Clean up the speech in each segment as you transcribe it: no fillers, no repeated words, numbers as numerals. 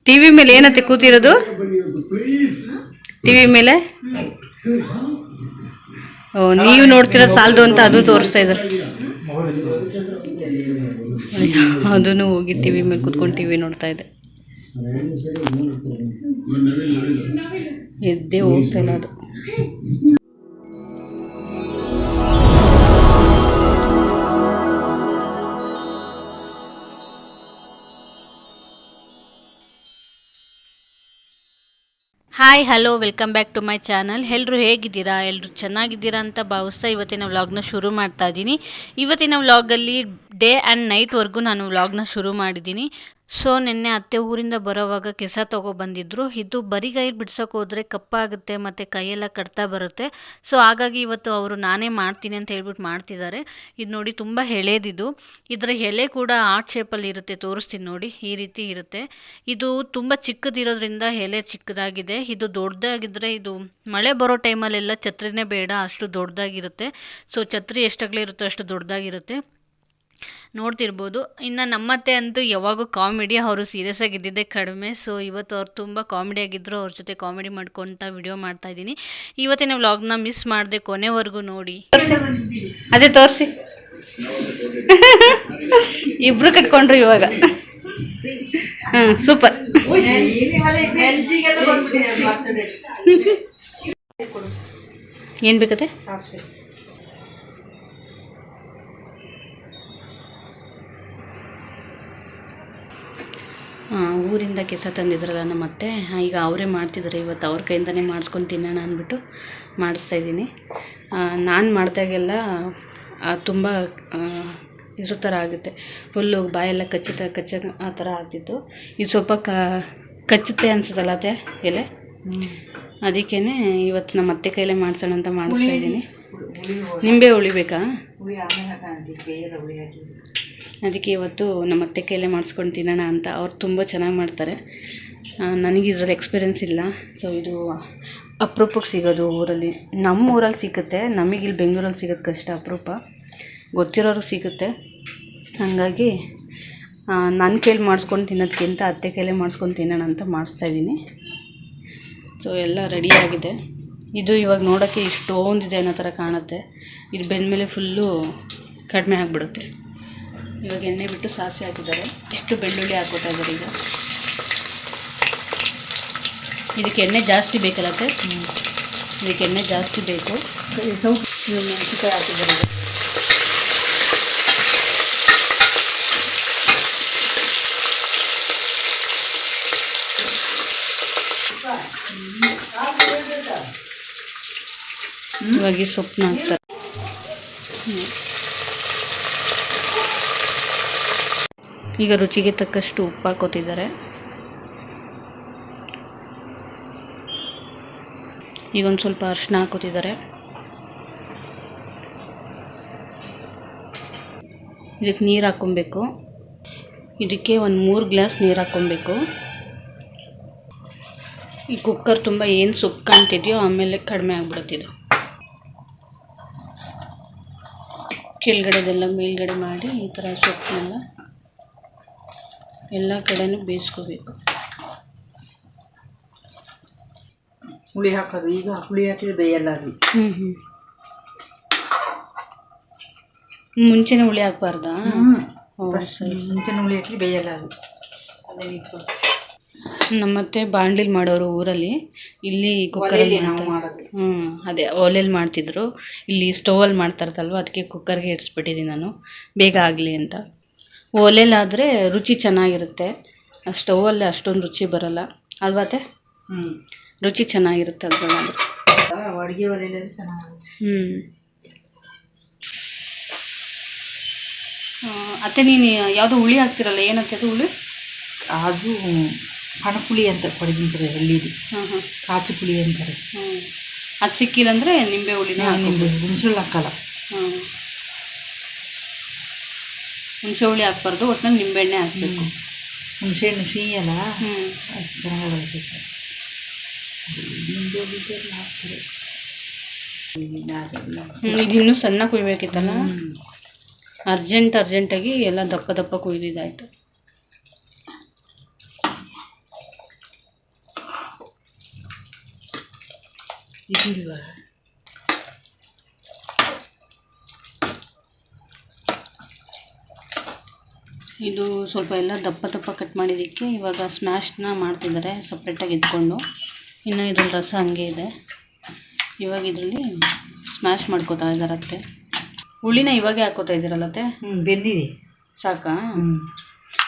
TV ಮೇಲೆ ಏನತ್ತೆ ಕೂತಿರೋದು? TV ಮೇಲೆ ನೀವು ನೋಡ್ತಿರೋದು ಸಾಲದು ಅಂತ ಅದು ತೋರಿಸ್ತಾ ಇದ್ದಾರೆ. ಅದನ್ನು ಹೋಗಿ ಟಿವಿ ಮೇಲೆ ಕೂತ್ಕೊಂಡು ಟಿವಿ ನೋಡ್ತಾ ಇದೆ. ಎದ್ದೇ ಹೋಗ್ತಾ ಇಲ್ಲ ಅದು. Hi hello welcome back to my channel. ಎಲ್ಲರೂ ಹೇಗಿದ್ದೀರಾ? ಎಲ್ಲರೂ ಚೆನ್ನಾಗಿದ್ದೀರಾ ಅಂತ ಭಾವಿಸ್ತಾ ಇವತ್ತಿನ ವ್ಲಾಗ್ನ ಶುರು ಮಾಡ್ತಾ ಇದ್ದೀನಿ. ಇವತ್ತಿನ ವ್ಲಾಗಲ್ಲಿ ಡೇ ಆ್ಯಂಡ್ ನೈಟ್ವರೆಗೂ ನಾನು ವ್ಲಾಗ್ನ ಶುರು ಮಾಡಿದ್ದೀನಿ. ಸೊ ನಿನ್ನೆ ಅತ್ತೆ ಊರಿಂದ ಬರೋವಾಗ ಕೆಸ ತೊಗೊಬಂದಿದ್ರು. ಇದು ಬರಿಗೈಯಲ್ಲಿ ಬಿಡ್ಸೋಕೆ ಹೋದರೆ ಕಪ್ಪಾಗುತ್ತೆ ಮತ್ತು ಕೈಯೆಲ್ಲ ಕಟ್ತಾ ಬರುತ್ತೆ. ಸೊ ಹಾಗಾಗಿ ಇವತ್ತು ಅವರು ನಾನೇ ಮಾಡ್ತೀನಿ ಅಂತ ಹೇಳ್ಬಿಟ್ಟು ಮಾಡ್ತಿದ್ದಾರೆ. ಇದು ನೋಡಿ ತುಂಬ ಎಳೆದಿದು. ಇದರ ಎಲೆ ಕೂಡ ಆರ್ಟ್ ಶೇಪಲ್ಲಿ ಇರುತ್ತೆ, ತೋರಿಸ್ತೀನಿ ನೋಡಿ. ಈ ರೀತಿ ಇರುತ್ತೆ. ಇದು ತುಂಬ ಚಿಕ್ಕದಿರೋದ್ರಿಂದ ಎಲೆ ಚಿಕ್ಕದಾಗಿದೆ. ಇದು ದೊಡ್ಡದಾಗಿದ್ದರೆ ಇದು ಮಳೆ ಬರೋ ಟೈಮಲ್ಲೆಲ್ಲ ಛತ್ರಿನೇ ಬೇಡ, ಅಷ್ಟು ದೊಡ್ಡದಾಗಿರುತ್ತೆ. ಸೊ ಛತ್ರಿ ಎಷ್ಟಾಗಲೇ ಇರುತ್ತೋ ಅಷ್ಟು ದೊಡ್ಡದಾಗಿರುತ್ತೆ, ನೋಡ್ತಿರ್ಬೋದು. ಇನ್ನು ನಮ್ಮತ್ತೆ ಅಂತೂ ಯಾವಾಗೂ ಕಾಮಿಡಿ, ಅವರು ಸೀರಿಯಸ್ ಆಗಿದ್ದಿದ್ದೇ ಕಡಿಮೆ. ಸೊ ಇವತ್ತು ಅವ್ರು ತುಂಬ ಕಾಮಿಡಿ ಆಗಿದ್ದರು. ಅವ್ರ ಜೊತೆ ಕಾಮಿಡಿ ಮಾಡ್ಕೊತ ವಿಡಿಯೋ ಮಾಡ್ತಾ ಇದ್ದೀನಿ. ಇವತ್ತಿನ ವ್ಲಾಗ್ನ ಮಿಸ್ ಮಾಡದೆ ಕೊನೆವರೆಗೂ ನೋಡಿ. ಅದೇ ತೋರಿಸಿ. ಇಬ್ರು ಕಟ್ಕೊಂಡ್ರು ಇವಾಗ. ಸೂಪರ್. ಏನ್ ಬೇಕತ್ತೆ? ಊರಿಂದ ಕೆಸ ತಂದಿದ್ರಲ್ಲ ನಮ್ಮತ್ತೆ, ಈಗ ಅವರೇ ಮಾಡ್ತಿದ್ದಾರೆ. ಇವತ್ತು ಅವ್ರ ಕೈಯಿಂದನೇ ಮಾಡಿಸ್ಕೊಂಡು ತಿನ್ನೋಣ ಅಂದ್ಬಿಟ್ಟು ಮಾಡಿಸ್ತಾ ಇದ್ದೀನಿ. ನಾನು ಮಾಡಿದಾಗೆಲ್ಲ ತುಂಬ ಇದ್ರ ಥರ ಆಗುತ್ತೆ, ಫುಲ್ಲು ಬಾಯೆಲ್ಲ ಕಚ್ಚ ಆ ಥರ ಆಗ್ತಿತ್ತು. ಇದು ಸ್ವಲ್ಪ ಕಚ್ಚುತ್ತೆ ಅನ್ಸುತ್ತಲ್ಲ ಅತ್ತೆ ಎಲೆ, ಅದಕ್ಕೇ ಇವತ್ತು ನಮ್ಮ ಅತ್ತೆ ಕೈಲೇ ಮಾಡಿಸೋಣ ಅಂತ ಮಾಡಿಸ್ತಾ ಇದ್ದೀನಿ. ನಿಂಬೆ ಉಳಿಬೇಕಾ? ಅದಕ್ಕೆ ಇವತ್ತು ನಮ್ಮ ಅತ್ತೆ ಕೈಲೇ ಮಾಡಿಸ್ಕೊಂಡು ತಿನ್ನೋಣ ಅಂತ. ಅವ್ರು ತುಂಬ ಚೆನ್ನಾಗಿ ಮಾಡ್ತಾರೆ. ನನಗೆ ಇದ್ರದ್ದು ಎಕ್ಸ್ಪೀರಿಯೆನ್ಸ್ ಇಲ್ಲ. ಸೊ ಇದು ಅಪರೂಪಕ್ಕೆ ಸಿಗೋದು ಊರಲ್ಲಿ. ನಮ್ಮ ಊರಲ್ಲಿ ಸಿಗುತ್ತೆ, ನಮಗಿಲ್ಲಿ ಬೆಂಗಳೂರಲ್ಲಿ ಸಿಗೋದು ಕಷ್ಟ, ಅಪರೂಪ. ಗೊತ್ತಿರೋರು ಸಿಗುತ್ತೆ. ಹಾಗಾಗಿ ನನ್ನ ಕೈಲಿ ಮಾಡಿಸ್ಕೊಂಡು ತಿನ್ನೋದಕ್ಕಿಂತ ಅತ್ತೆ ಕೈಲೇ ಮಾಡಿಸ್ಕೊಂಡು ತಿನ್ನೋಣ ಅಂತ ಮಾಡಿಸ್ತಾಯಿದ್ದೀನಿ. ಸೊ ಎಲ್ಲ ರೆಡಿಯಾಗಿದೆ. ಇದು ಇವಾಗ ನೋಡೋಕ್ಕೆ ಇಷ್ಟೊಂದಿದೆ ಅನ್ನೋ ಥರ ಕಾಣುತ್ತೆ. ಇದು ಬೆಂದಮೇಲೆ ಫುಲ್ಲು ಕಡಿಮೆ ಆಗಿಬಿಡುತ್ತೆ. ಇವಾಗ ಎಣ್ಣೆ ಬಿಟ್ಟು ಸಾಸಿವೆ ಹಾಕಿದ್ದಾರೆ. ಇಷ್ಟು ಬೆಳ್ಳುಳ್ಳಿ ಹಾಕ್ಕೊತಾ ಇದ್ದಾರೆ. ಈಗ ಇದಕ್ಕೆ ಎಣ್ಣೆ ಜಾಸ್ತಿ ಬೇಕಲ್ಲತ್ತೆ, ಇದಕ್ಕೆ ಎಣ್ಣೆ ಜಾಸ್ತಿ ಬೇಕು. ಮೆಣಸಿನ್ಕಾಯಿ ಹಾಕಿದ್ದಾರೆ. ಇವಾಗ ಈ ಸೊಪ್ಪನ್ನ ಹಾಕ್ತಾರೆ. ಈಗ ರುಚಿಗೆ ತಕ್ಕಷ್ಟು ಉಪ್ಪು ಹಾಕೋತಿದ್ದಾರೆ. ಈಗ ಒಂದು ಸ್ವಲ್ಪ ಅರಿಶಿನ ಹಾಕೋತಿದ್ದಾರೆ. ಇದಕ್ಕೆ ನೀರು ಹಾಕ್ಕೊಬೇಕು. ಇದಕ್ಕೆ ಒಂದು 3 ಗ್ಲಾಸ್ ನೀರು ಹಾಕ್ಕೊಬೇಕು. ಈ ಕುಕ್ಕರ್ ತುಂಬ ಏನು ಸೊಪ್ಪು ಕಾಣ್ತಿದೆಯೋ ಆಮೇಲೆ ಕಡಿಮೆ ಆಗಿಬಿಡುತ್ತಿದ್ದು. ಕೆಳಗಡೆದೆಲ್ಲ ಮೇಲ್ಗಡೆ ಮಾಡಿ ಈ ಥರ ಸೊಪ್ಪನ್ನೆಲ್ಲ ಎಲ್ಲ ಕಡೆನೂ ಬೇಯಿಸ್ಕೋಬೇಕು. ಹುಳಿ ಹಾಕೋದು. ಈಗ ಹುಳಿ ಹಾಕಿದ್ರೆ ಬೇಯಲ್ಲ ಅದು. ಮುಂಚೆನೇ ಹುಳಿ ಹಾಕ್ಬಾರ್ದಾ? ಮುಂಚೆನೇ ಹುಳಿ ಹಾಕಿ ಬೇಯಲ್ಲ ಅದು. ಅಲ್ಲೇ ನಿಂತ್ಕೊಂಡು ನಮ್ಮತ್ತೆ ಬಾಣಲಿಲಿ ಮಾಡೋರು ಊರಲ್ಲಿ. ಇಲ್ಲಿ ಕುಕ್ಕರಲ್ಲಿ ನಾವು ಮಾಡೋದು. ಅದೇ ಒಲೆಯಲ್ಲಿ ಮಾಡ್ತಿದ್ರು. ಇಲ್ಲಿ ಸ್ಟೌವಲ್ಲಿ ಮಾಡ್ತಾರಲ್ವ, ಅದಕ್ಕೆ ಕುಕ್ಕರ್ಗೆ ಇಡಿಸ್ಬಿಟ್ಟಿದ್ದೀನಿ ನಾನು, ಬೇಗ ಆಗಲಿ ಅಂತ. ಒಲೆಯಲ್ಲಾದರೆ ರುಚಿ ಚೆನ್ನಾಗಿರುತ್ತೆ, ಸ್ಟೌವಲ್ಲಿ ಅಷ್ಟೊಂದು ರುಚಿ ಬರಲ್ಲ ಅಲ್ವಾತೆ? ರುಚಿ ಚೆನ್ನಾಗಿರುತ್ತೆ ಅದ್ರಲ್ಲಾದರೆ. ಅಡುಗೆ ಒಲೆಯಲ್ಲಿ ಚೆನ್ನಾಗಿರುತ್ತೆ. ಅತ್ತೆ ನೀನು ಯಾವುದೋ ಹುಳಿ ಹಾಕ್ತಿರಲ್ಲ, ಏನಂತೆ ಅದು ಹುಳಿ? ಅದು ಪಣಪುಳಿ ಅಂತ ಪಡೆದಿಂತಾರೆ ಹಳ್ಳಿದು. ಕಾಚು ಪುಳಿ ಅಂತಾರೆ. ಅದು ಸಿಕ್ಕಿಲ್ಲಂದರೆ ನಿಂಬೆ ಹುಳಿನ ನಿಂಬೆ ಹುಣಸೆ ಹಾಕಲ್ಲ. ಹುಣಸೆ ಹುಳಿ ಹಾಕ್ಬಾರ್ದು, ಒಟ್ಟಿನಲ್ಲಿ ನಿಂಬೆಣ್ಣೆ ಹಾಕಬೇಕು. ಹುಣಸೆ ಹಣ್ಣು ಸಿಹಿ ಅಲ್ಲ, ಚೆನ್ನಾಗಿ ಬರುತ್ತೆ. ನಿಂಬೆ ಹುಳಿ ಹಾಕ್ತಾರೆ. ಇದು ಇನ್ನೂ ಸಣ್ಣ ಕುಯ್ಬೇಕಿತ್ತಲ್ಲ, ಅರ್ಜೆಂಟಾಗಿ ಎಲ್ಲ ದಪ್ಪ ದಪ್ಪ ಕುಯ್ದಿದ್ದಾಯಿತು. ಇದಿಲ್ವಾ? ಇದು ಸ್ವಲ್ಪ ಎಲ್ಲ ದಪ್ಪ ದಪ್ಪ ಕಟ್ ಮಾಡಿದ್ದಕ್ಕೆ ಇವಾಗ ಸ್ಮ್ಯಾಶ್ನ ಮಾಡ್ತಿದ್ದಾರೆ ಸಪ್ರೇಟಾಗಿ ಇದ್ಕೊಂಡು. ಇನ್ನು ಇದ್ರಲ್ಲಿ ರಸ ಹಂಗೆ ಇದೆ. ಇವಾಗ ಇದರಲ್ಲಿ ಸ್ಮ್ಯಾಶ್ ಮಾಡ್ಕೋತಾ ಇದ್ದಾರತ್ತೆ. ಹುಳಿನ ಇವಾಗೆ ಹಾಕೋತಾ ಇದ್ದೀರಲ್ಲತ್ತೆ? ಬೆಂದಿದೆ. ಸಾಕಾ?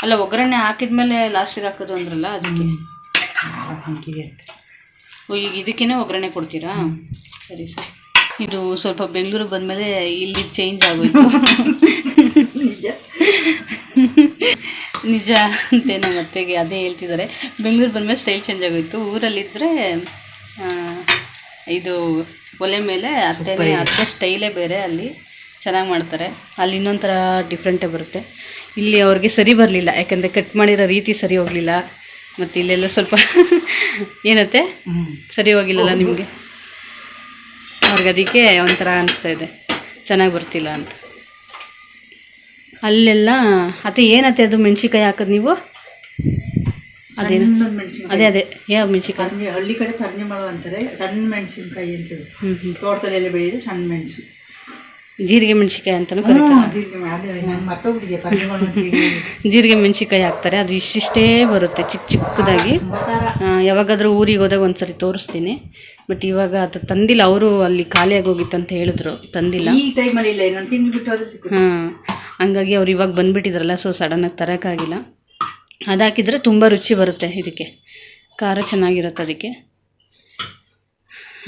ಅಲ್ಲ, ಒಗ್ಗರಣೆ ಹಾಕಿದ್ಮೇಲೆ ಲಾಸ್ಟಿಗೆ ಹಾಕೋದು ಅಂದ್ರಲ್ಲ, ಅದಕ್ಕೆ. ಈಗ ಇದಕ್ಕೇನೆ ಒಗ್ಗರಣೆ ಕೊಡ್ತೀರಾ? ಸರಿ ಸರಿ. ಇದು ಸ್ವಲ್ಪ ಬೆಂಗಳೂರಿಗೆ ಬಂದಮೇಲೆ ಇಲ್ಲಿ ಚೇಂಜ್ ಆಗೋಯ್ತು. ನಿಜ ಅಂತೆ. ನಮ್ಮ ಅತ್ತೆಗೆ ಅದೇ ಹೇಳ್ತಿದ್ದಾರೆ, ಬೆಂಗಳೂರು ಬಂದಮೇಲೆ ಸ್ಟೈಲ್ ಚೇಂಜ್ ಆಗೋಯ್ತು. ಊರಲ್ಲಿದ್ದರೆ ಇದು ಒಲೆ ಮೇಲೆ ಅತ್ತೆ ಸ್ಟೈಲೇ ಬೇರೆ. ಅಲ್ಲಿ ಚೆನ್ನಾಗಿ ಮಾಡ್ತಾರೆ. ಅಲ್ಲಿ ಇನ್ನೊಂಥರ ಡಿಫ್ರೆಂಟೇ ಬರುತ್ತೆ. ಇಲ್ಲಿ ಅವ್ರಿಗೆ ಸರಿ ಬರಲಿಲ್ಲ, ಯಾಕಂದರೆ ಕಟ್ ಮಾಡಿರೋ ರೀತಿ ಸರಿ ಹೋಗಲಿಲ್ಲ. ಮತ್ತು ಇಲ್ಲೆಲ್ಲ ಸ್ವಲ್ಪ ಏನತ್ತೆ ಸರಿ ಹೋಗಿಲ್ಲಲ್ಲ ನಿಮಗೆ, ಅವ್ರಿಗೆ ಅದಕ್ಕೆ ಒಂಥರ ಅನಿಸ್ತಾ ಇದೆ, ಚೆನ್ನಾಗಿ ಬರ್ತಿಲ್ಲ ಅಂತ. ಅಲ್ಲೆಲ್ಲ ಅತ್ತೆ ಏನತ್ತೆ ಅದು ಮೆಣಸಿನ್ಕಾಯಿ ಹಾಕೋದು ನೀವು? ಅದೇನು? ಅದೇ ಅದೇ ಯಾವ ಮೆಣಸಿನ್ಕಾಯಿ? ಹಳ್ಳಿ ಕಡೆ ಪರ್ಣಿ ಮಾಡುವ ಅಂತಾರೆ, ಸಣ್ಣ ಮೆಣಸಿನ್ಕಾಯಿ ಅಂತೇಳಿ. ತೋಟದಲ್ಲೆಲ್ಲ ಬೆಳೆಯೋದು ಸಣ್ಣ ಮೆಣಸು. ಜೀರಿಗೆ ಮೆಣಸಿನ್ಕಾಯಿ ಅಂತಲೂ ಜೀರಿಗೆ ಮೆಣಸಿನ್ಕಾಯಿ ಹಾಕ್ತಾರೆ. ಅದು ಇಷ್ಟಿಷ್ಟೇ ಬರುತ್ತೆ, ಚಿಕ್ಕ ಚಿಕ್ಕದಾಗಿ. ಯಾವಾಗಾದರೂ ಊರಿಗೆ ಹೋದಾಗ ಒಂದ್ಸರಿ ತೋರಿಸ್ತೀನಿ. ಬಟ್ ಇವಾಗ ಅದು ತಂದಿಲ್ಲ, ಅವರು ಅಲ್ಲಿ ಖಾಲಿಯಾಗಿ ಹೋಗಿತ್ತು ಅಂತ ಹೇಳಿದ್ರು, ತಂದಿಲ್ಲ. ಹಾಂ, ಹಂಗಾಗಿ ಅವ್ರು ಇವಾಗ ಬಂದುಬಿಟ್ಟಿದ್ರಲ್ಲ, ಸೊ ಸಡನ್ನಾಗಿ ತರೋಕ್ಕಾಗಿಲ್ಲ. ಅದು ಹಾಕಿದರೆ ತುಂಬ ರುಚಿ ಬರುತ್ತೆ, ಇದಕ್ಕೆ ಖಾರ ಚೆನ್ನಾಗಿರುತ್ತೆ ಅದಕ್ಕೆ.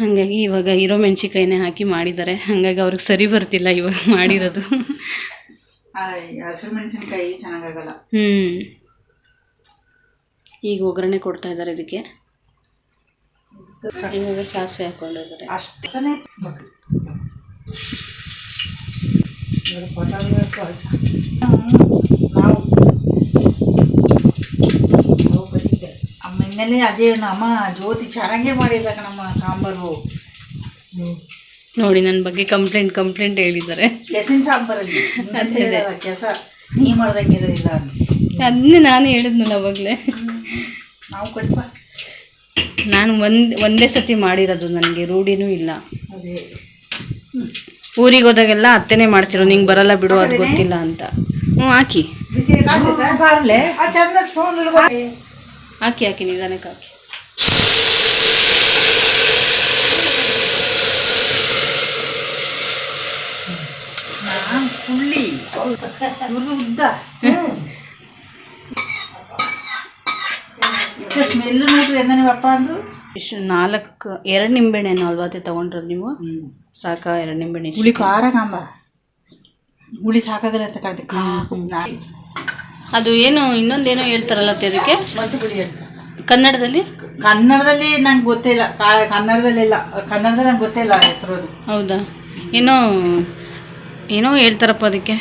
ಹಾಗಾಗಿ ಇವಾಗ ಇರೋ ಮೆಣಸಿನ್ಕಾಯಿನೇ ಹಾಕಿ ಮಾಡಿದ್ದಾರೆ. ಹಾಗಾಗಿ ಅವ್ರಿಗೆ ಸರಿ ಬರ್ತಿಲ್ಲ ಇವಾಗ ಮಾಡಿರೋದು. ಹಸಿರು ಮೆಣಸಿನ್ಕಾಯಿ ಚೆನ್ನಾಗಾಗಲ್ಲ. ಈಗ ಒಗ್ಗರಣೆ ಕೊಡ್ತಾ ಇದ್ದಾರೆ ಇದಕ್ಕೆ. ಇವಾಗ ಸಾಸಿವೆ ಹಾಕೊಂಡಿದ್ದಾರೆ. ಆಮೇಲೆ ಅದೇ ನಮ್ಮ ಜ್ಯೋತಿ ಚೆನ್ನಾಗೇ ಮಾಡಿಲ್ಲ ನಮ್ಮ ಸಾಂಬಾರು. ನೋಡಿ, ನನ್ನ ಬಗ್ಗೆ ಕಂಪ್ಲೇಂಟ್ ಹೇಳಿದ್ದಾರೆ. ಕೆಸಿನ ಸಾಂಬಾರಲ್ಲಿ ಕೆಸ ನೀ ಮಾಡ್ದಂಗಿರೋದಿಲ್ಲ. ಅದನ್ನೇ ನಾನು ಹೇಳಿದ್ನಲ್ಲ ಅವಾಗಲೇ. ನಾವು ಕಡಿಮೆ, ನಾನು ಒಂದೇ ಸತಿ ಮಾಡಿರೋದು, ನನಗೆ ರೂಢಿನೂ ಇಲ್ಲ. ಅದೇ ಊರಿಗೆ ಹೋದಾಗೆಲ್ಲ ಅತ್ತೆನೇ ಮಾಡ್ತಿರೋ, ನಿಂಗೆ ಬರಲ್ಲ ಬಿಡು, ಅದು ಗೊತ್ತಿಲ್ಲ ಅಂತ. ಹಾಕಿ ಹಾಕಿ ನಿಧಾನಕ್ಕೆ ಹಾಕಿ. ಹುಳ್ಳಿ ಉದ್ದ ಸ್ಮೆಲ್ ನೋಡ್ರಿ ಎಂದ ನೀವು ಅಪ್ಪ ಅಂದು. ಇಷ್ಟು 2 ನಿಂಬೆಹಣ್ಣು ಅಲ್ವಾತೆ ತೊಗೊಂಡ್ರದ್ದು ನೀವು? ಸಾಕಾ 2 ನಿಂಬೆಹಣ್ಣು? ಹುಳಿ ಖಾರ ಕಾಂಬ ಹುಳಿ ಸಾಕಾಗಲ್ಲ ಅಂತ ಕಾಣ್ತದೆ. ಅದು ಏನು ಇನ್ನೊಂದೇನೋ ಹೇಳ್ತಾರಲ್ಲ ಅದಕ್ಕೆ ಕನ್ನಡದಲ್ಲಿ? ಕನ್ನಡದಲ್ಲಿ ನಂಗೆ ಗೊತ್ತಿಲ್ಲ. ಕನ್ನಡದಲ್ಲಿ ನಂಗೆ ಗೊತ್ತಿಲ್ಲ ಹೆಸರು. ಅದು ಹೌದಾ? ಏನೋ ಹೇಳ್ತಾರಪ್ಪ ಅದಕ್ಕೆ.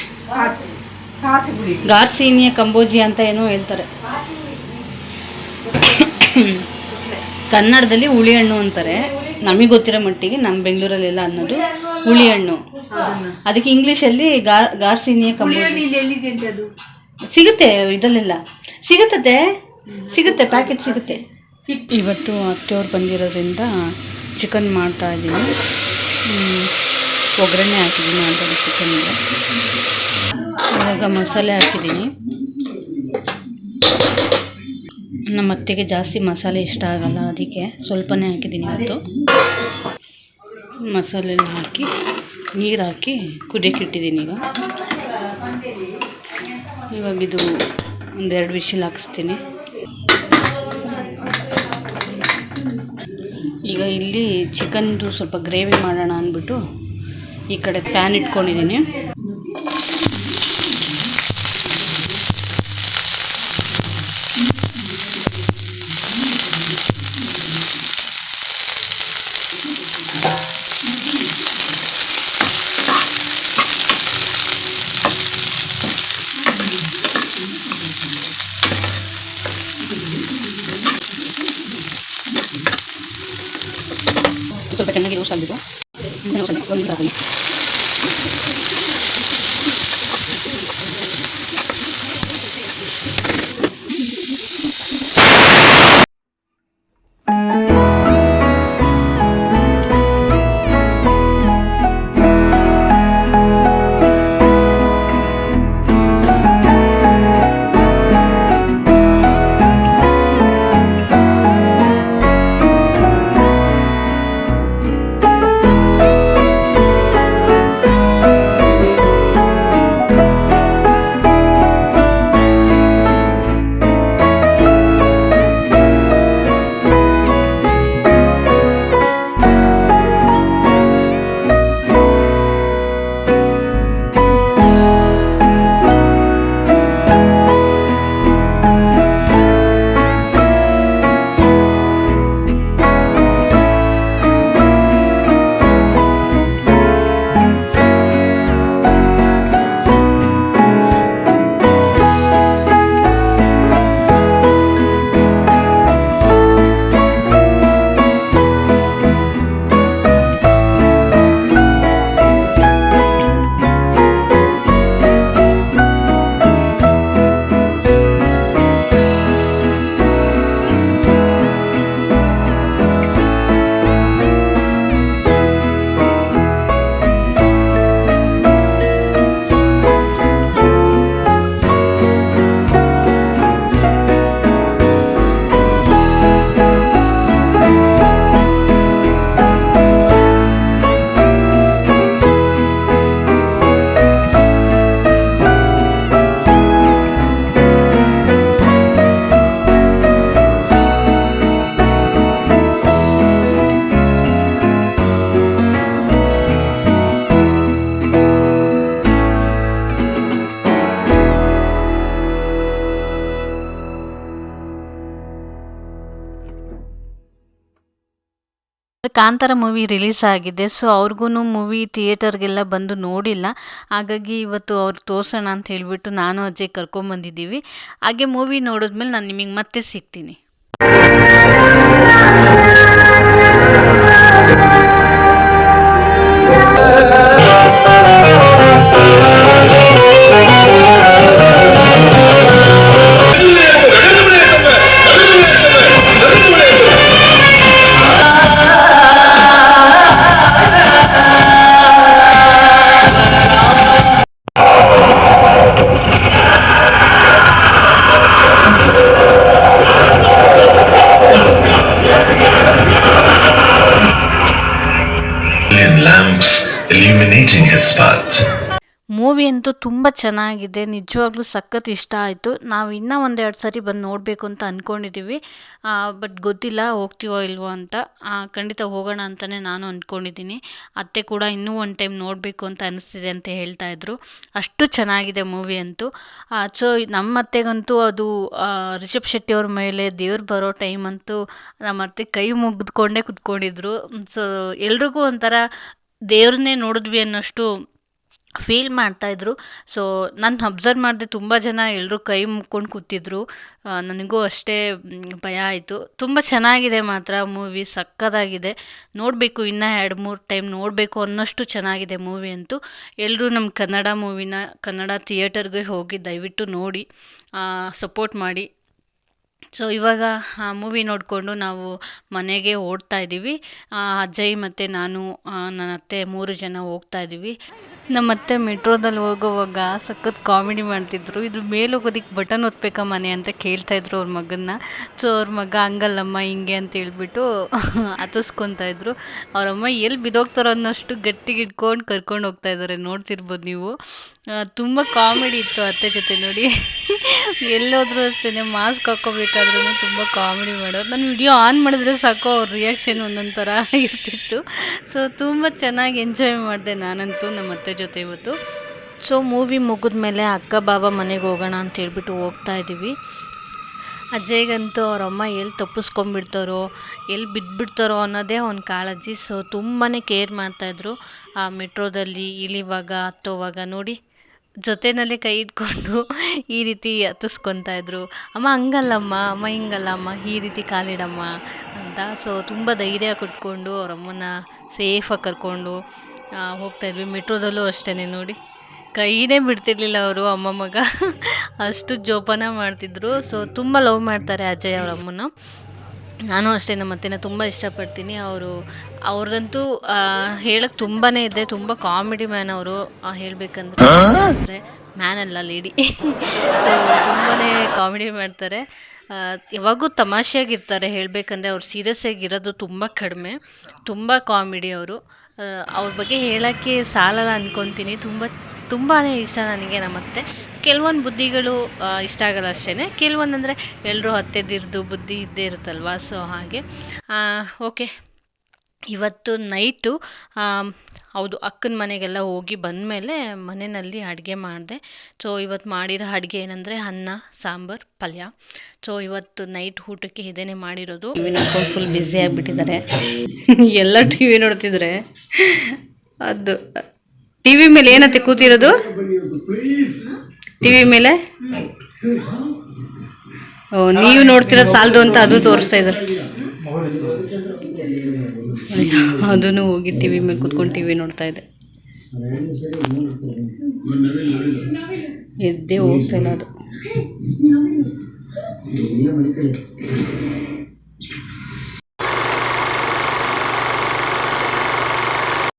ಗಾರ್ಸಿನಿಯ ಕಂಬೋಜಿ ಅಂತ ಏನೋ ಹೇಳ್ತಾರೆ. ಕನ್ನಡದಲ್ಲಿ ಹುಳಿ ಹಣ್ಣು ಅಂತಾರೆ. ನಮಗೆ ಗೊತ್ತಿರೋ ಮಟ್ಟಿಗೆ ನಮ್ಮ ಬೆಂಗಳೂರಲ್ಲೆಲ್ಲ ಅನ್ನೋದು ಹುಳಿ ಹಣ್ಣು. ಅದಕ್ಕೆ ಇಂಗ್ಲೀಷಲ್ಲಿ ಗಾರ್ಸಿನಿಯ ಕಂಬೋಜಿ ಸಿಗುತ್ತೆ. ಇದರಲ್ಲೆಲ್ಲ ಸಿಗುತ್ತೆ, ಪ್ಯಾಕೆಟ್ ಸಿಗುತ್ತೆ. ಇವತ್ತು ಅತ್ತೆಯವ್ರು ಬಂದಿರೋದ್ರಿಂದ ಚಿಕನ್ ಮಾಡ್ತಾ ಇದ್ದೀನಿ. ಒಗ್ಗರಣೆ ಹಾಕಿದ್ದೀನಿ ಆಲ್ರೆಡಿ ಚಿಕನ್ಗೆ. ಇವಾಗ ಮಸಾಲೆ ಹಾಕಿದ್ದೀನಿ. ನಮ್ಮ ಅತ್ತೆಗೆ ಜಾಸ್ತಿ ಮಸಾಲೆ ಇಷ್ಟ ಆಗಲ್ಲ, ಅದಕ್ಕೆ ಸ್ವಲ್ಪನೇ ಹಾಕಿದ್ದೀನಿ ಇವತ್ತು. ಮಸಾಲೆನ ಹಾಕಿ ನೀರು ಹಾಕಿ ಕುದಿಯಕ್ಕೆ ಇಟ್ಟಿದ್ದೀನಿ. ಇವಾಗ ಇದು 1-2 ವಿಶಿಲ್ ಹಾಕಿಸ್ತೀನಿ. ಈಗ ಇಲ್ಲಿ ಚಿಕನ್ದು ಸ್ವಲ್ಪ ಗ್ರೇವಿ ಮಾಡೋಣ ಅಂದ್ಬಿಟ್ಟು ಈ ಕಡೆ ಪ್ಯಾನ್ ಇಟ್ಕೊಂಡಿದ್ದೀನಿ. ಸ್ವಲ್ಪ ಚೆನ್ನಾಗಿ ರೋಸ್ಟ್ ಆಗಬೇಕು. ಕಾಂತಾರ ಮೂವಿ ರಿಲೀಸ್ ಆಗಿದೆ. ಸೊ ಅವ್ರಿಗೂ ಮೂವಿ ಥಿಯೇಟರ್ಗೆಲ್ಲ ಬಂದು ನೋಡಿಲ್ಲ. ಹಾಗಾಗಿ ಇವತ್ತು ಅವ್ರು ತೋರ್ಸೋಣ ಅಂತ ಹೇಳ್ಬಿಟ್ಟು ನಾನು ಅಜ್ಜಿ ಕರ್ಕೊಂಬಂದಿದ್ದೀವಿ. ಹಾಗೆ ಮೂವಿ ನೋಡಿದ್ಮೇಲೆ ನಾನು ನಿಮಗೆ ಮತ್ತೆ ಸಿಗ್ತೀನಿ. lamps illuminating his path. Movie ಅಂತೂ ತುಂಬ ಚೆನ್ನಾಗಿದೆ. ನಿಜವಾಗ್ಲೂ ಸಖತ್ ಇಷ್ಟ ಆಯಿತು. ನಾವು ಇನ್ನೂ ಒಂದೆರಡು ಸರಿ ಬಂದು ನೋಡಬೇಕು ಅಂತ ಅಂದ್ಕೊಂಡಿದ್ದೀವಿ. ಬಟ್ ಗೊತ್ತಿಲ್ಲ ಹೋಗ್ತೀವೋ ಇಲ್ವೋ ಅಂತ. ಖಂಡಿತ ಹೋಗೋಣ ಅಂತಲೇ ನಾನು ಅಂದ್ಕೊಂಡಿದ್ದೀನಿ. ಅತ್ತೆ ಕೂಡ ಇನ್ನೂ ಒಂದು ಟೈಮ್ ನೋಡಬೇಕು ಅಂತ ಅನಿಸ್ತಿದೆ ಅಂತ ಹೇಳ್ತಾ ಇದ್ರು. ಅಷ್ಟು ಚೆನ್ನಾಗಿದೆ ಮೂವಿ ಅಂತೂ. ಸೊ ನಮ್ಮ ಅತ್ತೆಗಂತೂ ಅದು ರಿಷಬ್ ಶೆಟ್ಟಿ ಅವ್ರ ಮೇಲೆ ದೇವ್ರು ಬರೋ ಟೈಮ್ ಅಂತೂ ನಮ್ಮ ಅತ್ತೆ ಕೈ ಮುಗಿದ್ಕೊಂಡೇ ಕುತ್ಕೊಂಡಿದ್ರು. ಸೊ ಎಲ್ರಿಗೂ ಒಂಥರ ದೇವ್ರನ್ನೇ ನೋಡಿದ್ವಿ ಅನ್ನೋಷ್ಟು ಫೀಲ್ ಮಾಡ್ತಾಯಿದ್ರು. ಸೊ ನಾನು ಅಬ್ಸರ್ವ್ ಮಾಡಿದೆ, ತುಂಬ ಜನ ಎಲ್ಲರೂ ಕೈ ಮುಕ್ಕೊಂಡು ಕೂತಿದ್ರು. ನನಗೂ ಅಷ್ಟೇ ಭಯ ಆಯಿತು. ತುಂಬ ಚೆನ್ನಾಗಿದೆ ಮಾತ್ರ ಮೂವಿ, ಸಕ್ಕತ್ತಾಗಿದೆ. ನೋಡಬೇಕು, ಇನ್ನೂ 2-3 ಟೈಮ್ ನೋಡಬೇಕು ಅನ್ನೋಷ್ಟು ಚೆನ್ನಾಗಿದೆ ಮೂವಿ ಅಂತೂ. ಎಲ್ಲರೂ ನಮ್ಮ ಕನ್ನಡ ಮೂವಿನ ಕನ್ನಡ ಥಿಯೇಟರ್ಗೆ ಹೋಗಿ ದಯವಿಟ್ಟು ನೋಡಿ, ಸಪೋರ್ಟ್ ಮಾಡಿ. ಸೊ ಇವಾಗ ಮೂವಿ ನೋಡಿಕೊಂಡು ನಾವು ಮನೆಗೆ ಓಡ್ತಾ ಇದ್ದೀವಿ. ಅಜ್ಜಯ್ ಮತ್ತು ನಾನು, ನನ್ನ ಅತ್ತೆ 3 ಜನ ಹೋಗ್ತಾ ಇದ್ದೀವಿ. ನಮ್ಮ ಅತ್ತೆ ಮೆಟ್ರೋದಲ್ಲಿ ಹೋಗೋವಾಗ ಸಖತ್ ಕಾಮಿಡಿ ಮಾಡ್ತಿದ್ರು. ಇದು ಮೇಲೆ ಹೋಗೋದಕ್ಕೆ ಬಟನ್ ಒತ್ತಬೇಕಾ ಮನೆ ಅಂತ ಕೇಳ್ತಾಯಿದ್ರು ಅವ್ರ ಮಗನ್ನ. ಸೊ ಅವ್ರ ಮಗ ಹಂಗಲ್ಲಮ್ಮ ಹಿಂಗೆ ಅಂತ ಹೇಳ್ಬಿಟ್ಟು ಹತ್ತಿಸ್ಕೊತಾ ಇದ್ರು. ಅವರಮ್ಮ ಎಲ್ಲಿ ಬಿದ್ದೋಗ್ತಾರೋ ಅನ್ನೋಷ್ಟು ಗಟ್ಟಿಗೆ ಇಟ್ಕೊಂಡು ಕರ್ಕೊಂಡು ಹೋಗ್ತಾ ಇದ್ದಾರೆ, ನೋಡ್ತಿರ್ಬೋದು ನೀವು. ತುಂಬ ಕಾಮಿಡಿ ಇತ್ತು ಅತ್ತೆ ಜೊತೆ ನೋಡಿ. ಎಲ್ಲೋದ್ರೂ ಅಷ್ಟೇ ಮಾಸ್ಕ್ ಹಾಕ್ಕೋಬೇಕಾದ್ರೂ ತುಂಬ ಕಾಮಿಡಿ ಮಾಡೋರು. ನಾನು ವಿಡಿಯೋ ಆನ್ ಮಾಡಿದ್ರೆ ಸಾಕು ಅವ್ರ ರಿಯಾಕ್ಷನ್ ಒಂದೊಂದು ಥರ ಇರ್ತಿತ್ತು. ಸೊ ತುಂಬ ಚೆನ್ನಾಗಿ ಎಂಜಾಯ್ ಮಾಡಿದೆ ನಾನಂತೂ ನಮ್ಮ ಅತ್ತೆ ಜೊತೆ ಇವತ್ತು. ಸೊ ಮೂವಿ ಮುಗಿದ್ಮೇಲೆ ಅಕ್ಕ ಬಾಬಾ ಮನೆಗೆ ಹೋಗೋಣ ಅಂತ ಹೇಳ್ಬಿಟ್ಟು ಹೋಗ್ತಾ ಇದ್ದೀವಿ. ಅಜ್ಜಯ್ಯಗಂತೂ ಅವರಮ್ಮ ಎಲ್ಲಿ ತಪ್ಪಿಸ್ಕೊಂಡ್ಬಿಡ್ತಾರೋ, ಎಲ್ಲಿ ಬಿದ್ದುಬಿಡ್ತಾರೋ ಅನ್ನೋದೇ ಒಂದು ಕಾಳಜಿ. ಸೊ ತುಂಬಾ ಕೇರ್ ಮಾಡ್ತಾಯಿದ್ರು. ಆ ಮೆಟ್ರೋದಲ್ಲಿ ಇಳಿವಾಗ ಹತ್ತೋವಾಗ ನೋಡಿ, ಜೊತೆಯಲ್ಲೇ ಕೈ ಇಟ್ಕೊಂಡು ಈ ರೀತಿ ಹತ್ತಿಸ್ಕೊತಾ ಇದ್ರು. ಅಮ್ಮ ಹಂಗಲ್ಲಮ್ಮ, ಅಮ್ಮ ಹಿಂಗಲ್ಲ ಅಮ್ಮ, ಈ ರೀತಿ ಕಾಲಿಡಮ್ಮ ಅಂತ. ಸೊ ತುಂಬ ಧೈರ್ಯ ಕೊಟ್ಕೊಂಡು ಅವರಮ್ಮನ ಸೇಫಾಗಿ ಕರ್ಕೊಂಡು ಹೋಗ್ತಾಯಿದ್ವಿ. ಮೆಟ್ರೋದಲ್ಲೂ ಅಷ್ಟೇ ನೋಡಿ, ಕೈನೇ ಬಿಡ್ತಿರ್ಲಿಲ್ಲ ಅವರು ಅಮ್ಮ ಮಗ, ಅಷ್ಟು ಜೋಪಾನ ಮಾಡ್ತಿದ್ರು. ಸೊ ತುಂಬ ಲವ್ ಮಾಡ್ತಾರೆ ಅಜಯ್ ಅವ್ರ ಅಮ್ಮನ. ನಾನು ಅಷ್ಟೇ ನಮ್ಮ ಅತ್ತೆನ ತುಂಬ ಇಷ್ಟಪಡ್ತೀನಿ. ಅವ್ರದಂತೂ ಹೇಳಕ್ಕೆ ತುಂಬಾ ಇದೆ. ತುಂಬ ಕಾಮಿಡಿ ಮ್ಯಾನ್ ಅವರು, ಹೇಳಬೇಕಂದ್ರೆ ಮ್ಯಾನ್ ಅಲ್ಲ, ಲೇಡಿ. ಸೊ ತುಂಬಾ ಕಾಮಿಡಿ ಮಾಡ್ತಾರೆ. ಯಾವಾಗೂ ತಮಾಷೆಯಾಗಿರ್ತಾರೆ. ಹೇಳಬೇಕಂದ್ರೆ ಅವ್ರು ಸೀರಿಯಸ್ ಆಗಿರೋದು ತುಂಬ ಕಡಿಮೆ. ತುಂಬ ಕಾಮಿಡಿ ಅವರು. ಅವ್ರ ಬಗ್ಗೆ ಹೇಳೋಕ್ಕೆ ಸಾಲಲ್ಲ ಅಂದ್ಕೊತೀನಿ. ತುಂಬಾ ಇಷ್ಟ ನನಗೆ ನಮ್ಮತ್ತೆ. ಕೆಲವೊಂದು ಬುದ್ಧಿಗಳು ಇಷ್ಟ ಆಗಲ್ಲ ಅಷ್ಟೇ. ಕೆಲವೊಂದಂದರೆ ಎಲ್ಲರೂ ಅತ್ತೆದಿರ್ದು ಬುದ್ಧಿ ಇದ್ದೇ ಇರುತ್ತಲ್ವ. ಸೊ ಹಾಗೆ ಓಕೆ, ಇವತ್ತು ನೈಟು ಹೌದು ಅಕ್ಕನ ಮನೆಗೆಲ್ಲ ಹೋಗಿ ಬಂದಮೇಲೆ ಮನೆಯಲ್ಲಿ ಅಡುಗೆ ಮಾಡಿದೆ. ಸೊ ಇವತ್ತು ಮಾಡಿರೋ ಅಡುಗೆ ಏನಂದರೆ ಅನ್ನ, ಸಾಂಬಾರ್, ಪಲ್ಯ. ಸೊ ಇವತ್ತು ನೈಟ್ ಊಟಕ್ಕೆ ಇದೇನೆ ಮಾಡಿರೋದು. ಫುಲ್ ಬ್ಯುಸಿ ಆಗಿಬಿಟ್ಟಿದ್ದಾರೆ. ಎಲ್ಲ ಟಿ ವಿ ನೋಡ್ತಿದ್ರೆ. ಅದು ಟಿ ವಿ ಮೇಲೆ ಏನತ್ತೆ ಕೂತಿರೋದು? ಟಿ ವಿ ಮೇಲೆ ನೀವು ನೋಡ್ತಿರೋದು ಸಾಲದು ಅಂತ ಅದು ತೋರಿಸ್ತಾ ಇದ್ದಾರೆ. ಅದನ್ನು ಹೋಗಿ ಟಿ ವಿ ಮೇಲೆ ಕೂತ್ಕೊಂಡು ಟಿ ವಿ ನೋಡ್ತಾ ಇದೆ. ಎದ್ದೇ ಹೋಗ್ತಾ ಇಲ್ಲ ಅದು.